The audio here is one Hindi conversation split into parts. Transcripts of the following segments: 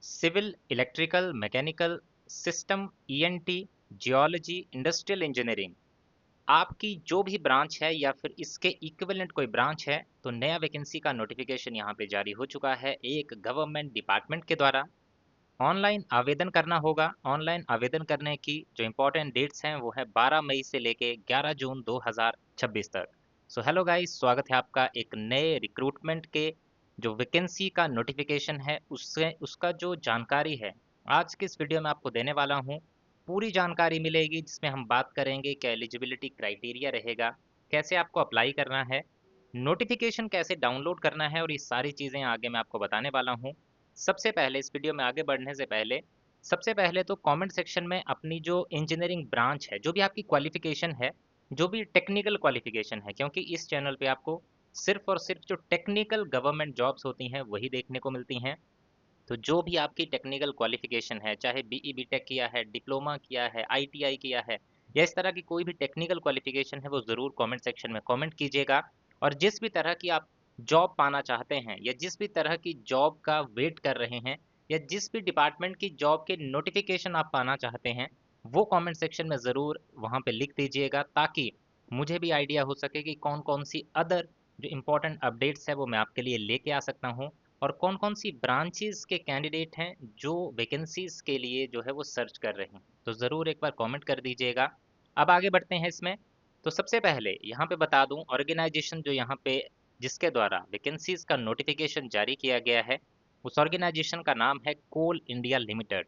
Civil, electrical, mechanical, system, ENT, geology, industrial engineering, आपकी जो भी ब्रांच है या फिर इसके इक्विवेलेंट कोई ब्रांच है, तो नया वैकेंसी का नोटिफिकेशन यहाँ पे जारी हो चुका है एक गवर्नमेंट डिपार्टमेंट के द्वारा। ऑनलाइन आवेदन करना होगा। ऑनलाइन आवेदन करने की जो इंपॉर्टेंट डेट्स हैं वो है 12 मई से लेके 11 जून 2026 तक। सो हेलो गाइस, स्वागत है आपका एक नए रिक्रूटमेंट के जो वैकेंसी का नोटिफिकेशन है उससे उसका जो जानकारी है आज की इस वीडियो में आपको देने वाला हूँ। पूरी जानकारी मिलेगी जिसमें हम बात करेंगे क्या एलिजिबिलिटी क्राइटेरिया रहेगा, कैसे आपको अप्लाई करना है, नोटिफिकेशन कैसे डाउनलोड करना है, और ये सारी चीज़ें आगे मैं आपको बताने वाला हूँ। सबसे पहले इस वीडियो में आगे बढ़ने से पहले सबसे पहले तो कमेंट सेक्शन में अपनी जो इंजीनियरिंग ब्रांच है, जो भी आपकी क्वालिफिकेशन है, जो भी टेक्निकल क्वालिफिकेशन है, क्योंकि इस चैनल पे आपको सिर्फ और सिर्फ जो टेक्निकल गवर्नमेंट जॉब्स होती हैं वही देखने को मिलती हैं। तो जो भी आपकी टेक्निकल क्वालिफिकेशन है, चाहे बीई बीटेक किया है, डिप्लोमा किया है, आईटीआई किया है, या इस तरह की कोई भी टेक्निकल क्वालिफिकेशन है, वो ज़रूर कमेंट सेक्शन में कमेंट कीजिएगा। और जिस भी तरह की आप जॉब पाना चाहते हैं या जिस भी तरह की जॉब का वेट कर रहे हैं या जिस भी डिपार्टमेंट की जॉब के नोटिफिकेशन आप पाना चाहते हैं, वो कमेंट सेक्शन में ज़रूर वहाँ पे लिख दीजिएगा, ताकि मुझे भी आइडिया हो सके कि कौन कौन सी अदर जो इम्पोर्टेंट अपडेट्स है वो मैं आपके लिए लेके आ सकता हूँ, और कौन कौन सी ब्रांचेस के कैंडिडेट हैं जो वैकेंसीज के लिए जो है वो सर्च कर रहे हैं। तो ज़रूर एक बार कमेंट कर दीजिएगा। अब आगे बढ़ते हैं इसमें। तो सबसे पहले यहाँ पे बता दूं, ऑर्गेनाइजेशन जो यहाँ पे जिसके द्वारा वैकेंसीज का नोटिफिकेशन जारी किया गया है, उस ऑर्गेनाइजेशन का नाम है कोल इंडिया लिमिटेड।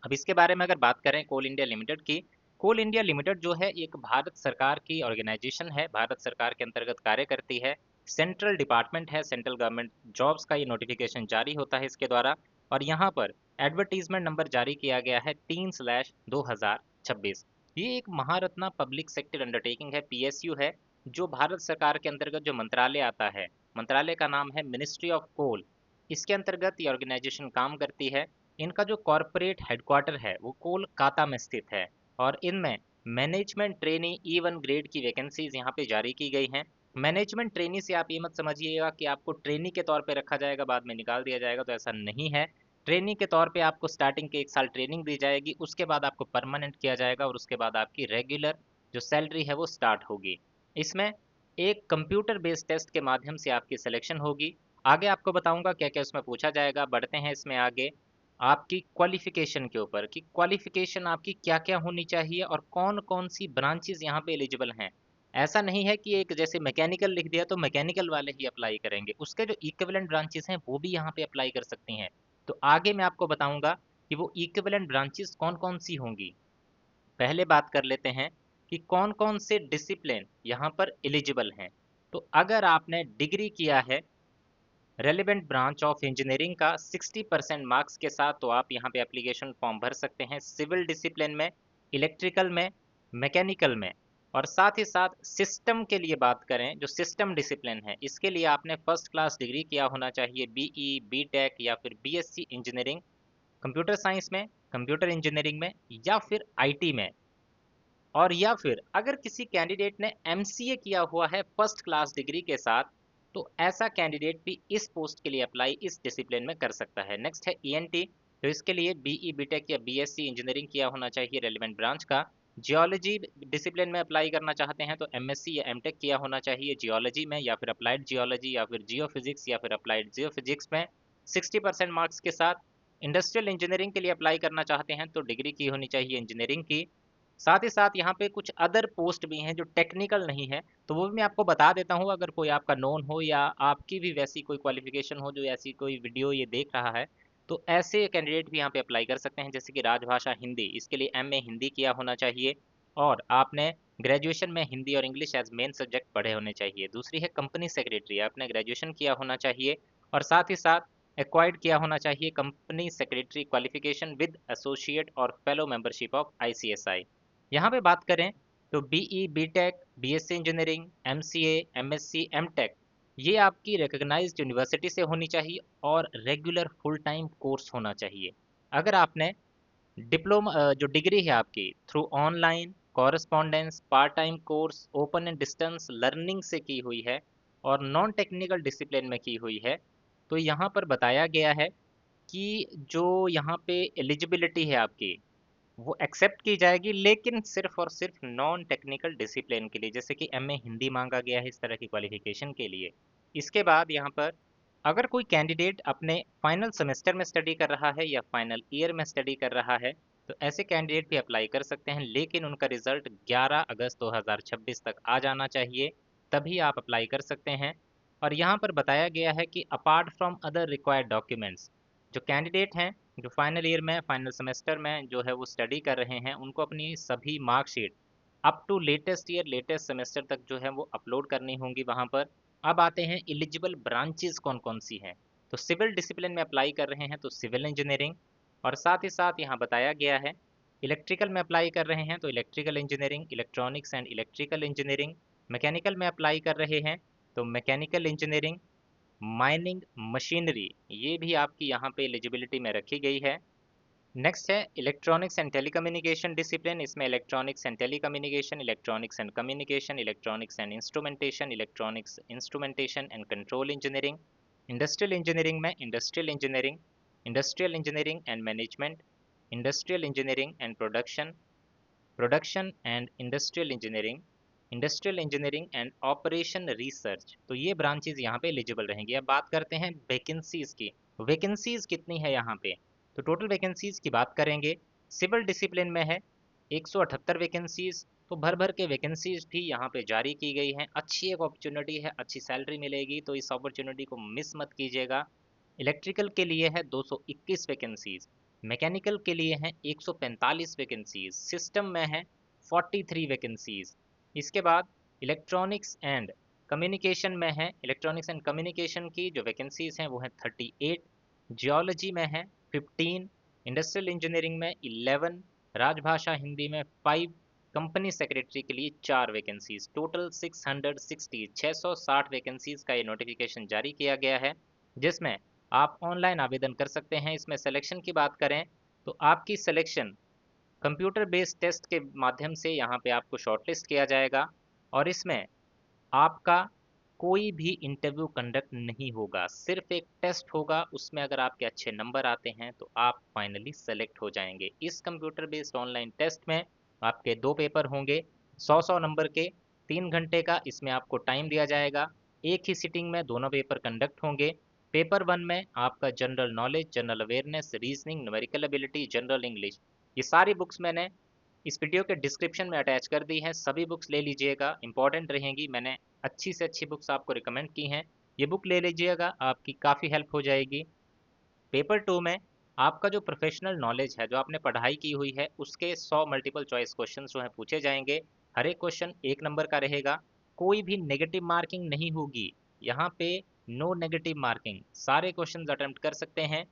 अब इसके बारे में अगर बात करें कोल इंडिया लिमिटेड की, कोल इंडिया लिमिटेड जो है एक भारत सरकार की ऑर्गेनाइजेशन है, भारत सरकार के अंतर्गत कार्य करती है, सेंट्रल डिपार्टमेंट है, सेंट्रल गवर्नमेंट जॉब्स का ये नोटिफिकेशन जारी होता है इसके द्वारा। और यहाँ पर एडवर्टीजमेंट नंबर जारी किया गया है 3/2026। ये एक महारत्ना पब्लिक सेक्टर अंडरटेकिंग है, पीएसयू है, जो भारत सरकार के अंतर्गत जो मंत्रालय आता है, मंत्रालय का नाम है मिनिस्ट्री ऑफ कोल। इसके अंतर्गत ये ऑर्गेनाइजेशन काम करती है। इनका जो कॉरपोरेट हेडक्वार्टर है वो कोलकाता में स्थित है, और इनमें मैनेजमेंट ट्रेनी E1 ग्रेड की वैकेंसीज यहाँ पे जारी की गई हैं। मैनेजमेंट ट्रेनी से आप ये मत समझिएगा कि आपको ट्रेनी के तौर पे रखा जाएगा बाद में निकाल दिया जाएगा, तो ऐसा नहीं है। ट्रेनी के तौर पे आपको स्टार्टिंग के 1 साल ट्रेनिंग दी जाएगी, उसके बाद आपको परमानेंट किया जाएगा और उसके बाद आपकी रेगुलर जो सैलरी है वो स्टार्ट होगी। इसमें एक कंप्यूटर बेस्ड टेस्ट के माध्यम से आपकी सिलेक्शन होगी। आगे आपको बताऊंगा क्या क्या उसमें पूछा जाएगा। बढ़ते हैं इसमें आगे आपकी क्वालिफिकेशन के ऊपर कि क्वालिफिकेशन आपकी क्या क्या होनी चाहिए और कौन कौन सी ब्रांचेस यहाँ पे एलिजिबल हैं। ऐसा नहीं है कि एक जैसे मैकेनिकल लिख दिया तो मैकेनिकल वाले ही अप्लाई करेंगे, उसके जो इक्विवेलेंट ब्रांचेस हैं वो भी यहाँ पे अप्लाई कर सकती हैं। तो आगे मैं आपको बताऊंगा कि वो इक्विवेलेंट ब्रांचेस कौन कौन सी होंगी। पहले बात कर लेते हैं कि कौन कौन से डिसिप्लिन यहाँ पर एलिजिबल हैं। तो अगर आपने डिग्री किया है रेलिवेंट ब्रांच ऑफ इंजीनियरिंग का 60% मार्क्स के साथ, तो आप यहाँ पे एप्लीकेशन फॉर्म भर सकते हैं सिविल डिसिप्लिन में, इलेक्ट्रिकल में, मैकेनिकल में। और साथ ही साथ सिस्टम के लिए बात करें, जो सिस्टम डिसिप्लिन है इसके लिए आपने फर्स्ट क्लास डिग्री किया होना चाहिए, बीई बीटेक या फिर बीएससी इंजीनियरिंग कंप्यूटर साइंस में, कंप्यूटर इंजीनियरिंग में, या फिर आईटी में। और या फिर अगर किसी कैंडिडेट ने एमसीए किया हुआ है फर्स्ट क्लास डिग्री के साथ, तो ऐसा कैंडिडेट भी इस पोस्ट के लिए अप्लाई इस डिसिप्लिन में कर सकता है। नेक्स्ट है ईएनटी, तो इसके लिए बीई बीटेक या बीएससी इंजीनियरिंग किया होना चाहिए रेलिवेंट ब्रांच का। जियोलॉजी डिसिप्लिन में अप्लाई करना चाहते हैं तो एमएससी या एमटेक किया होना चाहिए जियोलॉजी में, या फिर अप्लाइड जियोलॉजी या फिर जियो फिजिक्स या फिर अप्लाइड जियो फिजिक्स में 60% मार्क्स के साथ। इंडस्ट्रियल इंजीनियरिंग के लिए अप्लाई करना चाहते हैं तो डिग्री की होनी चाहिए इंजीनियरिंग की। साथ ही साथ यहाँ पे कुछ अदर पोस्ट भी हैं जो टेक्निकल नहीं है, तो वो भी मैं आपको बता देता हूँ। अगर कोई आपका नोन हो या आपकी भी वैसी कोई क्वालिफिकेशन हो जो ऐसी कोई वीडियो ये देख रहा है, तो ऐसे कैंडिडेट भी यहाँ पे अप्लाई कर सकते हैं। जैसे कि राजभाषा हिंदी, इसके लिए एमए हिंदी किया होना चाहिए, और आपने ग्रेजुएशन में हिंदी और इंग्लिश एज मेन सब्जेक्ट पढ़े होने चाहिए। दूसरी है कंपनी सेक्रेटरी, आपने ग्रेजुएशन किया होना चाहिए, और साथ ही साथ एक्वायर्ड किया होना चाहिए company secretary qualification with associate और फेलो मेंबरशिप ऑफ आईसीएसआई। यहाँ पे बात करें तो BE BTech BSc engineering MCA MSc MTech ये आपकी रिकॉग्नाइज्ड यूनिवर्सिटी से होनी चाहिए और रेगुलर फुल टाइम कोर्स होना चाहिए। अगर आपने डिप्लोमा जो डिग्री है आपकी through online correspondence part time course open and distance learning से की हुई है और नॉन टेक्निकल डिसिप्लिन में की हुई है, तो यहाँ पर बताया गया है कि जो यहाँ पे एलिजिबिलिटी है आपकी वो एक्सेप्ट की जाएगी, लेकिन सिर्फ और सिर्फ नॉन टेक्निकल डिसिप्लिन के लिए, जैसे कि एमए हिंदी मांगा गया है इस तरह की क्वालिफिकेशन के लिए। इसके बाद यहाँ पर अगर कोई कैंडिडेट अपने फाइनल सेमेस्टर में स्टडी कर रहा है या फाइनल ईयर में स्टडी कर रहा है तो ऐसे कैंडिडेट भी अप्लाई कर सकते हैं, लेकिन उनका रिजल्ट 11 अगस्त 2026 तक आ जाना चाहिए, तभी आप अप्लाई कर सकते हैं। और यहाँ पर बताया गया है कि apart from other required documents, जो कैंडिडेट हैं जो फाइनल ईयर में फाइनल सेमेस्टर में जो है वो स्टडी कर रहे हैं, उनको अपनी सभी marksheet up to latest year latest semester तक जो है वो अपलोड करनी होंगी वहाँ पर। अब आते हैं एलिजिबल ब्रांचेस कौन कौन सी हैं। तो सिविल डिसिप्लिन में अप्लाई कर रहे हैं तो सिविल इंजीनियरिंग, और साथ ही साथ यहाँ बताया गया है इलेक्ट्रिकल में अप्लाई कर रहे हैं तो electrical engineering, electronics and electrical engineering, mechanical में अप्लाई कर रहे हैं तो मैकेनिकल इंजीनियरिंग, माइनिंग मशीनरी, ये भी आपकी यहाँ पे एलिजिबिलिटी में रखी गई है। नेक्स्ट है इलेक्ट्रॉनिक्स एंड टेलीकम्युनिकेशन डिसिप्लिन, इसमें electronics and telecommunication, electronics and communication, electronics and instrumentation, electronics instrumentation and control engineering. Industrial engineering में industrial engineering, industrial engineering and management, industrial engineering and production, production and industrial engineering, industrial engineering and operation research. तो ये ब्रांचेज यहाँ पे एलिजिबल रहेंगी। अब बात करते हैं वैकेंसीज की। वैकेंसीज कितनी है यहाँ पे, तो टोटल वैकेंसीज की बात करेंगे, सिविल डिसिप्लिन में है 178 वैकेंसीज, तो भर भर के वैकेंसीज भी यहाँ पे जारी की गई हैं। अच्छी एक अपॉर्चुनिटी है, अच्छी सैलरी मिलेगी, तो इस अपॉर्चुनिटी को मिस मत कीजिएगा। इलेक्ट्रिकल के लिए है 221 वैकेंसीज, मैकेनिकल के लिए हैं 145 वैकेंसीज, सिस्टम में है 43 वैकेंसीज। इसके बाद इलेक्ट्रॉनिक्स एंड कम्युनिकेशन में है, इलेक्ट्रॉनिक्स एंड कम्युनिकेशन की जो वैकेंसीज हैं वो हैं 38, जियोलॉजी में है 15, इंडस्ट्रियल इंजीनियरिंग में 11, राजभाषा हिंदी में 5, कंपनी सेक्रेटरी के लिए 4 वैकेंसीज, टोटल 660 वैकेंसीज का ये नोटिफिकेशन जारी किया गया है, जिसमें आप ऑनलाइन आवेदन कर सकते हैं। इसमें सिलेक्शन की बात करें तो आपकी सिलेक्शन कंप्यूटर बेस्ड टेस्ट के माध्यम से यहाँ पे आपको शॉर्टलिस्ट किया जाएगा, और इसमें आपका कोई भी इंटरव्यू कंडक्ट नहीं होगा, सिर्फ एक टेस्ट होगा, उसमें अगर आपके अच्छे नंबर आते हैं तो आप फाइनली सेलेक्ट हो जाएंगे। इस कंप्यूटर बेस्ड ऑनलाइन टेस्ट में आपके 2 पेपर होंगे, 100 नंबर के, 3 घंटे का इसमें आपको टाइम दिया जाएगा। एक ही सिटिंग में दोनों पेपर कंडक्ट होंगे। पेपर 1 में आपका general knowledge, general awareness, reasoning, numerical ability, general English, ये सारी बुक्स मैंने इस वीडियो के डिस्क्रिप्शन में अटैच कर दी हैं, सभी बुक्स ले लीजिएगा, इंपॉर्टेंट रहेंगी, मैंने अच्छी से अच्छी बुक्स आपको रिकमेंड की हैं, ये बुक ले लीजिएगा, आपकी काफ़ी हेल्प हो जाएगी। पेपर 2 में आपका जो प्रोफेशनल नॉलेज है, जो आपने पढ़ाई की हुई है, उसके 100 मल्टीपल चॉइस क्वेश्चन जो हैं पूछे जाएंगे। हर एक क्वेश्चन 1 नंबर का रहेगा, कोई भी नेगेटिव मार्किंग नहीं होगी यहाँ पे, नो नेगेटिव मार्किंग, सारे क्वेश्चन अटेम्प्ट कर सकते हैं।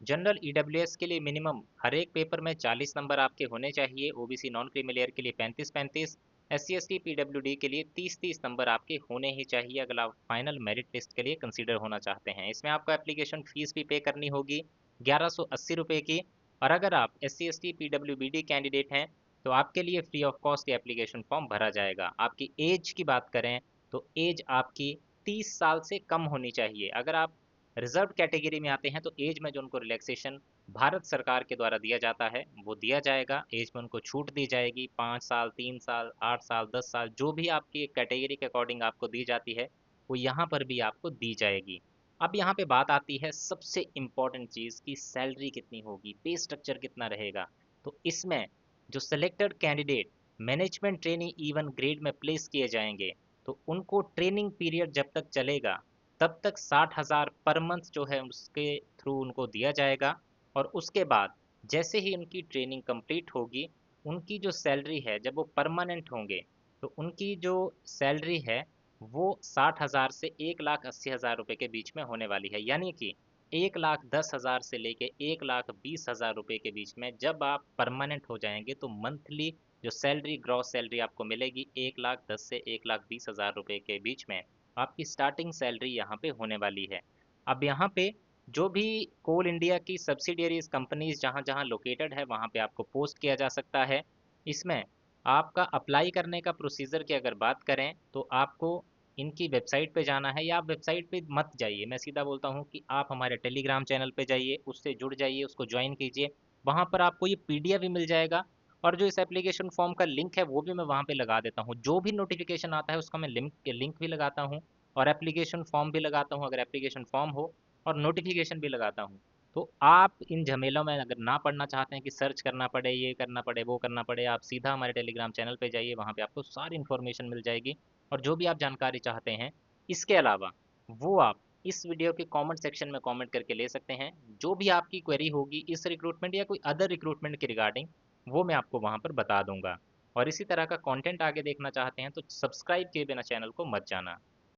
जनरल ईडब्ल्यूएस के लिए मिनिमम हर एक पेपर में 40 नंबर आपके होने चाहिए, ओबीसी नॉन क्रीमिलियर के लिए 35-35, एससी एसटी पीडब्ल्यूडी के लिए 30-30 नंबर आपके होने ही चाहिए अगर आप फाइनल मेरिट लिस्ट के लिए कंसीडर होना चाहते हैं। इसमें आपको एप्लीकेशन फीस भी पे करनी होगी 1180 रुपये की, और अगर आप एससी एसटी पीडब्ल्यूबीडी कैंडिडेट हैं तो आपके लिए free of cost application form भरा जाएगा। आपकी एज की बात करें तो एज आपकी 30 साल से कम होनी चाहिए। अगर आप रिजर्व कैटेगरी में आते हैं तो एज में जो उनको रिलैक्सेशन भारत सरकार के द्वारा दिया जाता है वो दिया जाएगा, एज में उनको छूट दी जाएगी, 5 साल, 3 साल, 8 साल, 10 साल, जो भी आपकी कैटेगरी के अकॉर्डिंग आपको दी जाती है वो यहाँ पर भी आपको दी जाएगी। अब यहाँ पे बात आती है सबसे इम्पोर्टेंट चीज़ की सैलरी कितनी होगी, पे स्ट्रक्चर कितना रहेगा। तो इसमें जो selected candidate management training even grade में प्लेस किए जाएंगे तो उनको ट्रेनिंग पीरियड जब तक चलेगा तब तक 60,000 पर मंथ जो है उसके थ्रू उनको दिया जाएगा, और उसके बाद जैसे ही उनकी ट्रेनिंग कंप्लीट होगी उनकी जो सैलरी है जब वो परमानेंट होंगे तो उनकी जो सैलरी है वो 60,000 से 1,80,000 रुपये के बीच में होने वाली है, यानी कि 1,10,000 से लेके 1,20,000 रुपये के बीच में जब आप परमानेंट हो जाएंगे तो मंथली जो सैलरी, ग्रॉस सैलरी आपको मिलेगी 1,10,000 से 1,20,000 रुपये के बीच में आपकी स्टार्टिंग सैलरी यहाँ पे होने वाली है। अब यहाँ पे जो भी कोल इंडिया की सब्सिडियरीज कंपनीज जहाँ जहाँ लोकेटेड है वहाँ पे आपको पोस्ट किया जा सकता है। इसमें आपका अप्लाई करने का प्रोसीजर की अगर बात करें तो आपको इनकी वेबसाइट पे जाना है, या आप वेबसाइट पे मत जाइए, मैं सीधा बोलता हूँ कि आप हमारे टेलीग्राम चैनल पे जाइए, उससे जुड़ जाइए, उसको ज्वाइन कीजिए। वहाँ पर आपको ये पीडीएफ भी मिल जाएगा, और जो इस एप्लीकेशन फॉर्म का लिंक है वो भी मैं वहाँ पे लगा देता हूँ। जो भी नोटिफिकेशन आता है उसका मैं लिंक भी लगाता हूँ, और एप्लीकेशन फॉर्म भी लगाता हूँ अगर एप्लीकेशन फॉर्म हो, और नोटिफिकेशन भी लगाता हूँ। तो आप इन झमेलों में अगर ना पड़ना चाहते हैं कि सर्च करना पड़े, ये करना पड़े, वो करना पड़े, आप सीधा हमारे टेलीग्राम चैनल पे जाइए, वहाँ पे आपको सारी इन्फॉर्मेशन मिल जाएगी। और जो भी आप जानकारी चाहते हैं इसके अलावा, वो आप इस वीडियो के कमेंट सेक्शन में कमेंट करके ले सकते हैं। जो भी आपकी क्वेरी होगी इस रिक्रूटमेंट या कोई अदर रिक्रूटमेंट के रिगार्डिंग, वो मैं आपको वहाँ पर बता दूंगा। और इसी तरह का कंटेंट आगे देखना चाहते हैं तो सब्सक्राइब किए बिना चैनल को मत जाना।